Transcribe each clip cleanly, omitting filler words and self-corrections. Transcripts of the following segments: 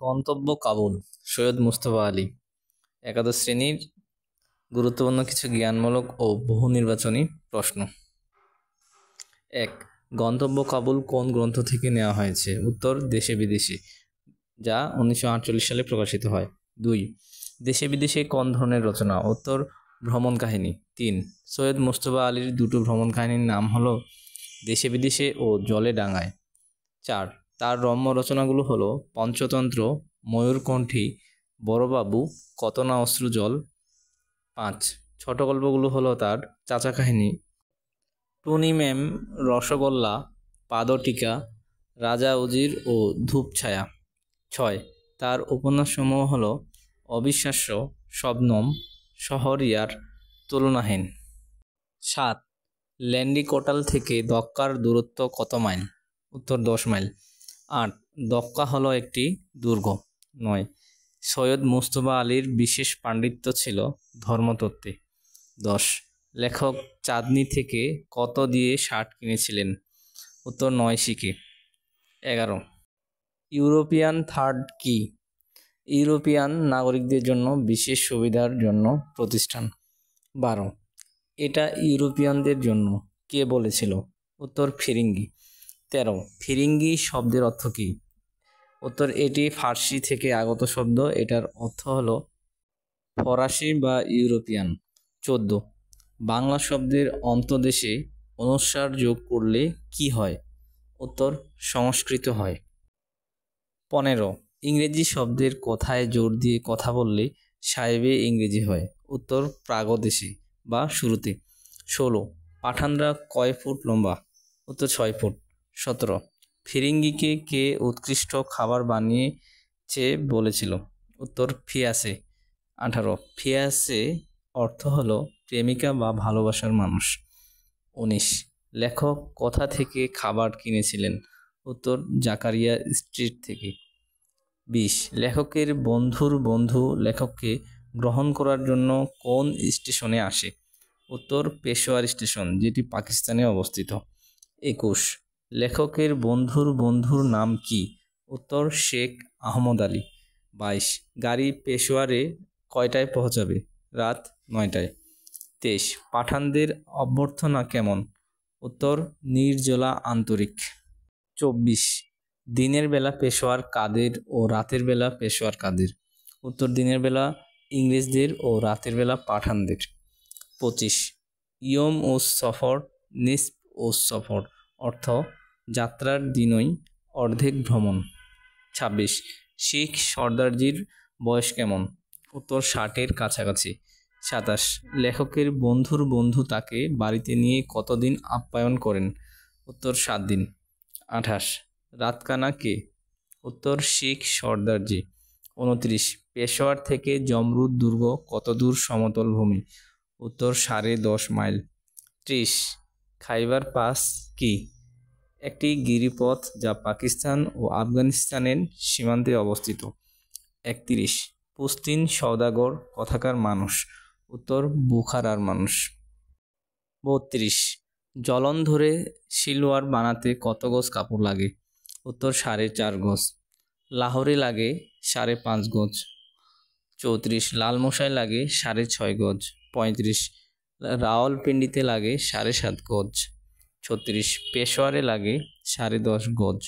গন্তব্য কাবুল। সৈয়দ মুজতবা আলী। একাদশ শ্রেণীর গুরুত্বপূর্ণ কিছু জ্ঞানমূলক ও বহু নির্বাচনী প্রশ্ন। ১. গন্তব্য কাবুল কোন গ্রন্থ থেকে নেওয়া হয়েছে? উত্তর দেশে বিদেশে, যা 1948 সালে প্রকাশিত হয়। 2. দেশে বিদেশে কোন ধরনের রচনা? উত্তর ভ্রমণ কাহিনী। 3. সৈয়দ মুজতবা আলীর দুটো ভ্রমণ কাহিনীর নাম হলো দেশে বিদেশে ও জলে ডাঙায়। 4. তার রম্য রচনাগুলো হলো পঞ্চতন্ত্র, ময়ূরকণ্ঠী, বড়বাবু, কত না অশ্রু জল। 5. ছোট গল্পগুলো হলো তার চাচা কাহিনী, টুনি ম্যাম, রসগোল্লা, পাদটিকা, রাজা উজির ও ধূপছায়া। 6. তার উপন্যাসসমূহ হলো অবিশ্বাস্য, শবনম, শহরিয়ার, তুলনাহীন। 7. ল্যান্ডি কোটাল থেকে দক্কার দূরত্ব কত মাইল? উত্তর 10 মাইল। 8. দক্কা হলো একটি দুর্গ। 9. সৈয়দ মুজতবা আলীর বিশেষ পাণ্ডিত্য ছিল ধর্মতত্ত্বে। 10. লেখক চাঁদনী থেকে কত দিয়ে শার্ট কিনেছিলেন? উত্তর 9 শিকে। 11. ইউরোপিয়ান থার্ড কি? ইউরোপিয়ান নাগরিকদের জন্য বিশেষ সুবিধার জন্য প্রতিষ্ঠান। 12. এটা ইউরোপিয়ানদের জন্য কে বলেছিল? উত্তর ফিরিঙ্গি। 13. ফিরিঙ্গি শব্দের অর্থ কী? উত্তর এটি ফার্সি থেকে আগত শব্দ, এটার অর্থ হলো ফরাসি বা ইউরোপিয়ান। 14. বাংলা শব্দের অন্তদেশে অনুস্বার যোগ করলে কি হয়? উত্তর সংস্কৃত হয়। 15. ইংরেজি শব্দের কথায় জোর দিয়ে কথা বললে সাহেবে ইংরেজি হয়? উত্তর প্রাগদেশে বা শুরুতে। 16. পাঠানরা কয় ফুট লম্বা? উত্তর 6 ফুট। 17. ফিরিঙ্গিকে কে উৎকৃষ্ট খাবার বানিয়েছে বলেছিল? উত্তর ফিয়াসে। 18. ফিয়াসে অর্থ হলো প্রেমিকা বা ভালোবাসার মানুষ। 19. লেখক কোথা থেকে খাবার কিনেছিলেন? উত্তর জাকারিয়া স্ট্রিট থেকে। 20. লেখকের বন্ধুর বন্ধু লেখককে গ্রহণ করার জন্য কোন স্টেশনে আসে? উত্তর পেশোয়ার স্টেশন, যেটি পাকিস্তানে অবস্থিত। 21. লেখকের বন্ধুর বন্ধুর নাম কি? উত্তর শেখ আহমদ আলী। 22. গাড়ি পেশোয়ারে কয়টায় পৌঁছাবে? রাত 9টায়। 23. পাঠানদের অভ্যর্থনা কেমন? উত্তর নির্জলা আন্তরিক। 24. দিনের বেলা পেশোয়ার কাদের ও রাতের বেলা পেশোয়ার কাদের? উত্তর দিনের বেলা ইংরেজদের ও রাতের বেলা পাঠানদের। 25. ইয়ম উস সফর, নিসফ উস সফর অর্থ যাত্রার দিনই অর্ধেক ভ্রমণ। 26. শিখ সর্দারজির বয়স কেমন? উত্তর 60-এর কাছাকাছি। 27. লেখকের বন্ধুর বন্ধু তাকে বাড়িতে নিয়ে কতদিন আপ্যায়ন করেন? উত্তর 7 দিন। 28. রাতকানা কে? উত্তর শিখ সর্দারজি। 29. পেশোয়ার থেকে জমরুদ দুর্গ কত দূর সমতল ভূমি? উত্তর 10.5 মাইল। 30. খাইবার পাস কি? একটি গিরিপথ যা পাকিস্তান ও আফগানিস্তানের সীমান্তে অবস্থিত। 31. পুস্তিন সওদাগর কোথাকার মানুষ? উত্তর বুখারার মানুষ। 32. জলন্ধরে সিলওয়ার বানাতে কত গজ কাপড় লাগে? উত্তর 4.5 গজ। লাহোরে লাগে 5.5 গজ। 34. লালমোসায় লাগে 6.5 গজ। 35. রাওয়ালপিন্ডিতে লাগে 7.5 গজ। 36. পেশোয়ারে লাগে 10.5 গজ।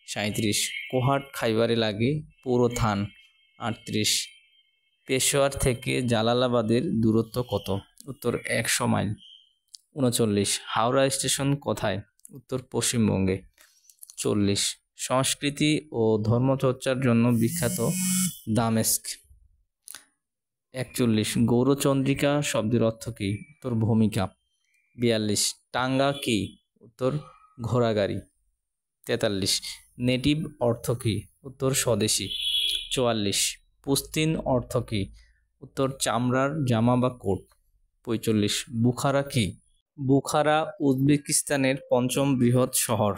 37. কোহাট খাইবারে লাগে পুরো থান। 38. পেশোয়ার থেকে জালালাবাদের দূরত্ব কত? উত্তর 100 মাইল। 39. হাওড়া স্টেশন কোথায়? উত্তর পশ্চিমবঙ্গে। 40. সংস্কৃতি ও ধর্মচর্চার জন্য বিখ্যাত দামেস্ক। 41. গৌরচন্দ্রিকা শব্দের অর্থ কী? উত্তর ভূমিকা। 42. টাঙ্গা কি? উত্তর ঘোড়াগাড়ি। 43. নেটিভ অর্থ কী? উত্তর স্বদেশী। 44. পুস্তিন অর্থ কী? উত্তর চামড়ার জামা বা কোট। 45. বুখারা কি? বুখারা উজবেকিস্তানের 5ম বৃহৎ শহর।